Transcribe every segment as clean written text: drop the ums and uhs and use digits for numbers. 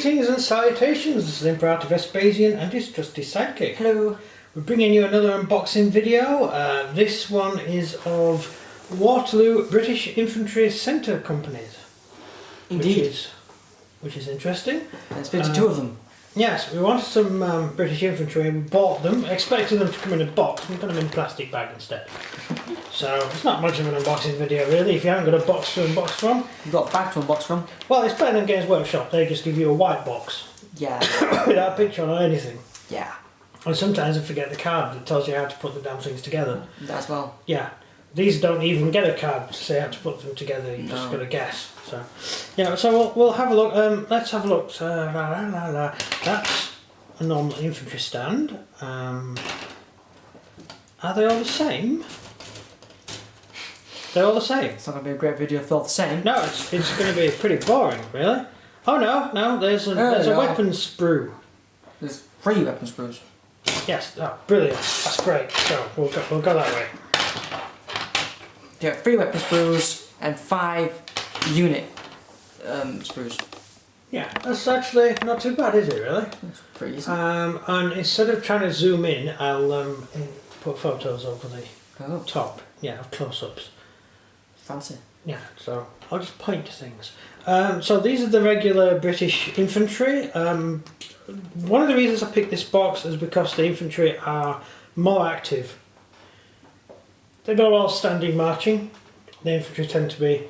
Greetings and salutations, this is Imperator Vespasian and his trusty sidekick. Hello. We're bringing you another unboxing video. This one is of Waterloo British Infantry Centre Companies. Indeed. Which is interesting. There's 52 of them. Yes, we wanted some British infantry and we bought them, expecting them to come in a box. We got them in a plastic bag instead. So it's not much of an unboxing video really if you haven't got a box to unbox from. You've got a bag to unbox from. Well, it's better than Games Workshop. They just give you a white box. Yeah. Without a picture on or anything. Yeah. And sometimes I forget the card that tells you how to put the damn things together. That as well. Yeah. These don't even get a card to say how to put them together, you just got to guess. So, yeah, so we'll have a look. Let's have a look. That's a normal infantry stand. Are they all the same? They're all the same. It's not going to be a great video if they're all the same. No, it's going to be pretty boring, really. Oh no, there's a weapon sprue. There's 3 weapon sprues. Yes, oh, brilliant. That's great. So we'll go that way. There are 3 weapon sprues and 5 unit sprues. Yeah, that's actually not too bad, is it, really? That's pretty easy. And instead of trying to zoom in, I'll put photos over the top. Yeah, of close-ups. Fancy. Yeah, so I'll just point to things. So these are the regular British infantry. One of the reasons I picked this box is because the infantry are more active. They're not all standing marching. The infantry tend to be,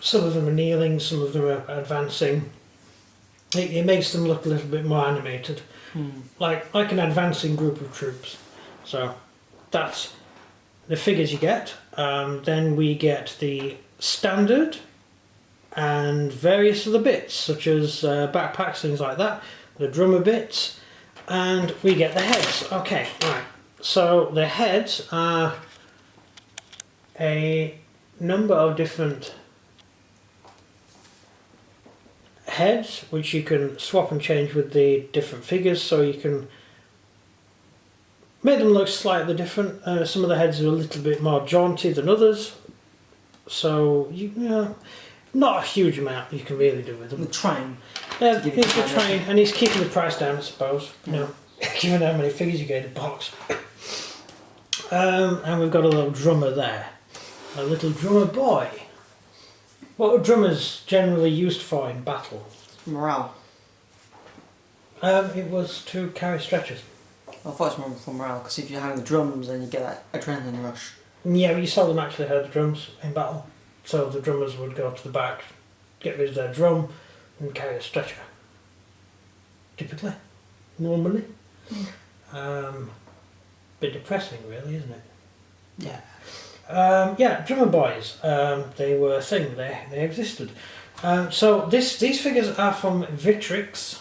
some of them are kneeling, some of them are advancing. It makes them look a little bit more animated, like an advancing group of troops. So that's the figures you get. Then we get the standard and various other bits, such as backpacks, things like that, the drummer bits, and we get the heads. Okay, right. So the heads are a number of different heads which you can swap and change with the different figures, so you can make them look slightly different. Some of the heads are a little bit more jaunty than others, so you know, not a huge amount you can really do with them. We're trying. Yeah, he's trying, and he's keeping the price down, I suppose. You know, given how many figures you get in a box. And we've got a little drummer there. A little drummer boy. What are drummers generally used for in battle? Morale. It was to carry stretchers. I thought it was more for morale, because if you're having the drums then you get that adrenaline rush. Yeah, but you seldom actually heard the drums in battle. So the drummers would go to the back, get rid of their drum, and carry a stretcher. Typically. Normally. Bit depressing really, isn't it? Yeah. Yeah, drummer boys. They were a thing. They existed. So these figures are from Victrix.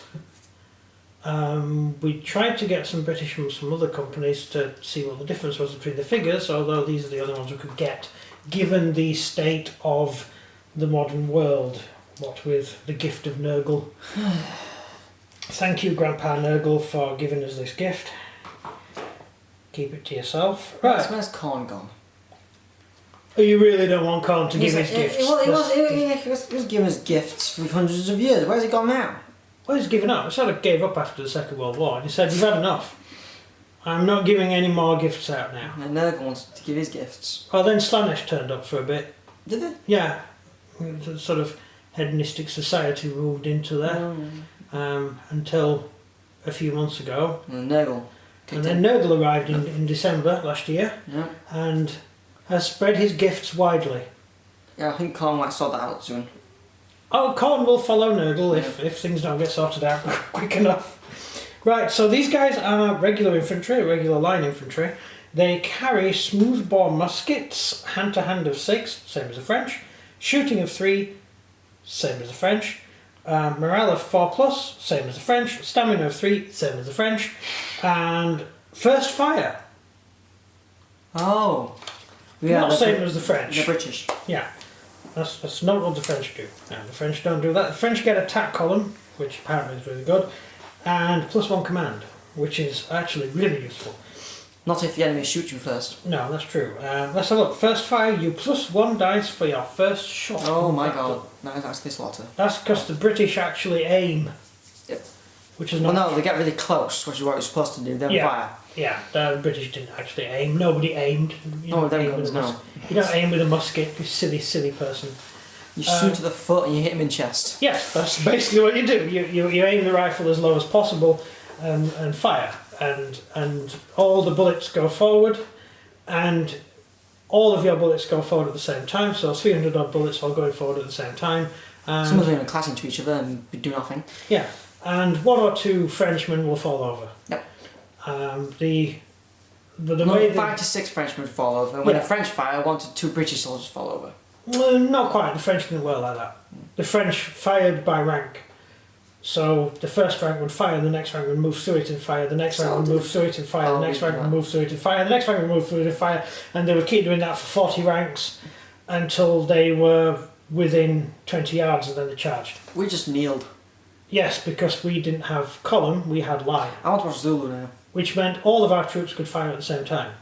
We tried to get some British from some other companies to see what the difference was between the figures, although these are the only ones we could get, given the state of the modern world. What with the gift of Nurgle. Thank you, Grandpa Nurgle, for giving us this gift. Keep it to yourself. Right. Where's Corn gone? Oh, you really don't want Colin to give his gifts? He was giving us gifts for hundreds of years. Where's he gone now? Well, he's given up. He sort of gave up after the Second World War. And he said, you've had enough. I'm not giving any more gifts out now. And Nurgle wants to give his gifts. Well, then Slanesh turned up for a bit. Did they? Yeah. It was a sort of hedonistic society moved into there. Until a few months ago. And Nurgle. And then Nurgle arrived in December last year. Yeah. And has spread his gifts widely. Yeah, I think Corn might sort that out soon. Oh, Colin will follow Nurgle if things don't get sorted out quick enough. Right, so these guys are regular infantry, regular line infantry. They carry smoothbore muskets, hand-to-hand of 6, same as the French. Shooting of 3, same as the French. Morale of 4+, same as the French. Stamina of 3, same as the French. And first fire. Oh. Yeah, not same as the French. The British. Yeah. That's not what the French do. No, the French don't do that. The French get attack column, which apparently is really good, and +1 command, which is actually really useful. Not if the enemy shoots you first. No, that's true. Let's have a look. First fire, you +1 dice for your first shot. Oh my god. No, that's this lotter. That's because the British actually aim which is Well, not. no, they get really close, which is what you're supposed to do. Then Yeah. fire. Yeah, the British didn't actually aim. Nobody aimed. You Oh, don't them aim guns, with a no. You don't aim with a musket. You silly person. You shoot to the foot and you hit him in chest. Yes, that's basically what you do. You aim the rifle as low as possible and fire, and all the bullets go forward, and all of your bullets go forward at the same time. So 300 odd bullets all going forward at the same time. Some of them are clashing to each other and do nothing. Yeah, and one or two Frenchmen will fall over. Yep. The No, way 5 to 6 Frenchmen fall over. And when Yeah. the French fire, 1 to 2 British soldiers fall over. Well, not quite. The French didn't work like that. The French fired by rank. So the first rank would fire, the next rank would move through it and fire, the next rank would move through it and fire, the next rank would move through it and fire, the next rank would move through it and fire, and they would keep doing that for 40 ranks until they were within 20 yards and then they charged. We just kneeled. Yes, because we didn't have column, we had line, I want to watch Zulu now. which meant all of our troops could fire at the same time,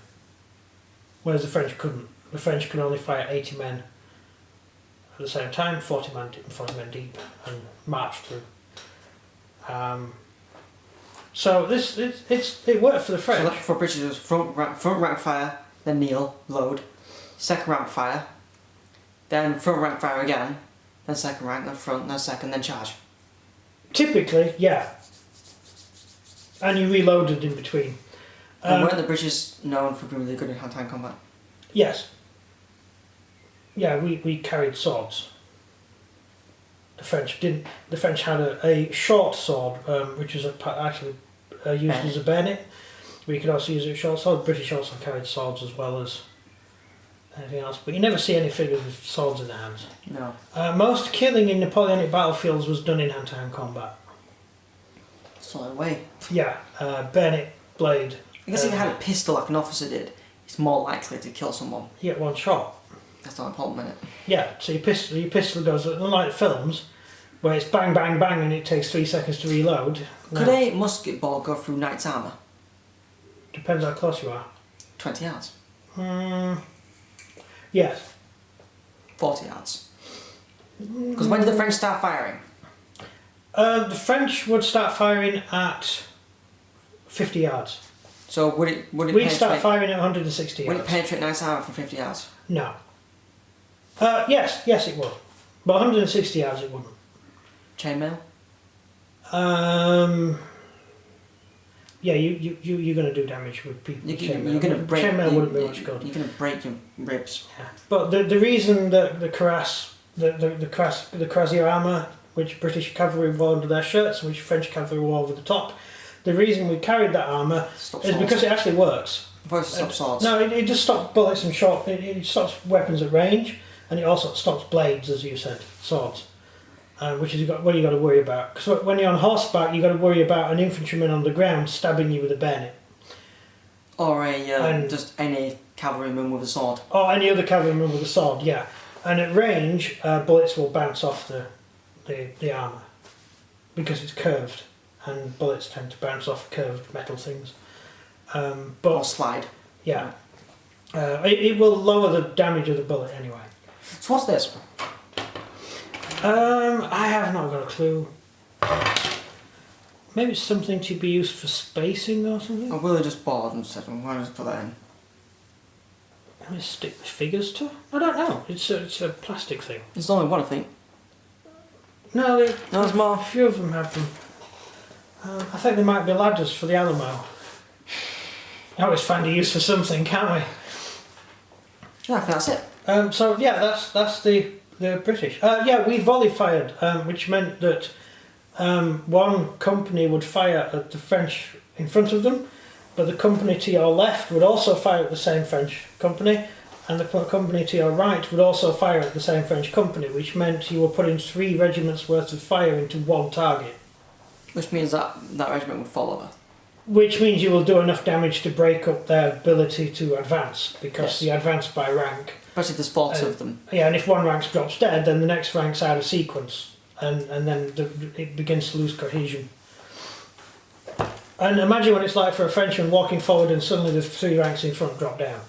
whereas the French couldn't. The French could only fire 80 men at the same time, 40 men deep, and march through. So it worked for the French. So that for British it was front rank fire, then kneel, load, second rank fire, then front rank fire again, then second rank, then front, then second, then charge. Typically, yeah. And you reloaded in between. And weren't the British known for being really good in hand-to-hand combat? Yes. Yeah, we carried swords. The French didn't. The French had a short sword, which was actually used as a bayonet. We could also use a short sword. The British also carried swords as well as anything else, but you never see any figures with swords in their hands. No. Most killing in Napoleonic battlefields was done in hand-to-hand combat. Solid way. Yeah, bayonet, blade. I guess if you had a pistol like an officer did, it's more likely to kill someone. You get one shot. That's not a problem, is it? Yeah, so your pistol goes, unlike films, where it's bang, bang, bang and it takes 3 seconds to reload. Could No. a musket ball go through knight's armour? Depends how close you are. 20 yards. Yes. 40 yards. Because when did the French start firing? The French would start firing at 50 yards. So would it We'd start penetrate? firing at 160 Would it yards. penetrate knight's armour from 50 yards? No. Yes it would. But 160 yards it wouldn't. Chainmail? Yeah, you're going to do damage with people. You're going to break. Chainmail wouldn't be much good. You're going to break your ribs. Yeah. But the reason that the cuirassier armour, which British cavalry wore under their shirts, which French cavalry wore over the top, the reason we carried that armour Stop is swords. because it actually works. Voice stop swords. No, it just stops bullets and shot. It stops weapons at range, and it also stops blades, as you said, swords. Which is what you got to worry about. Because when you're on horseback, you got to worry about an infantryman on the ground stabbing you with a bayonet, Or And- just any cavalryman with a sword. or any other cavalryman with a sword. Yeah, and at range, bullets will bounce off the armour because it's curved, and bullets tend to bounce off curved metal things. Or But slide. yeah, it will lower the damage of the bullet anyway. So what's this? I have not got a clue. Maybe it's something to be used for spacing or something. Or will they just bored and said, why don't I just put that in? Maybe stick the figures to? I don't know. It's a plastic thing. There's only one, I think. No, No, there's more. a few of them have them. I think they might be ladders for the Alamo. I always find a use for something, can't we? Yeah, I think that's it. So yeah, that's the British. Yeah, we volley fired, which meant that one company would fire at the French in front of them, but the company to your left would also fire at the same French company, and the company to your right would also fire at the same French company, which meant you were putting 3 regiments worth of fire into one target. Which means that regiment would fall over. Which means you will do enough damage to break up their ability to advance, because Yes. they advance by rank. Especially if there's 40 of them. Yeah, and if one rank drops dead, then the next rank's out of sequence, and then it begins to lose cohesion. And imagine what it's like for a Frenchman walking forward and suddenly the 3 ranks in front drop down.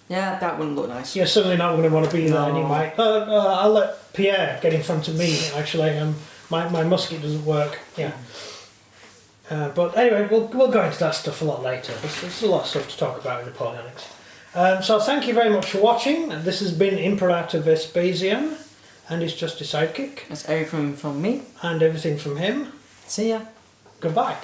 Yeah, that wouldn't look nice. You're certainly not going to want to be there, No. and you might, I'll let Pierre get in front of me, actually, my musket doesn't work. Yeah. But anyway, we'll go into that stuff a lot later. There's a lot of stuff to talk about in Napoleonics. So thank you very much for watching. This has been Imperator Vespasian and his trusty sidekick. That's everything from me. And everything from him. See ya. Goodbye.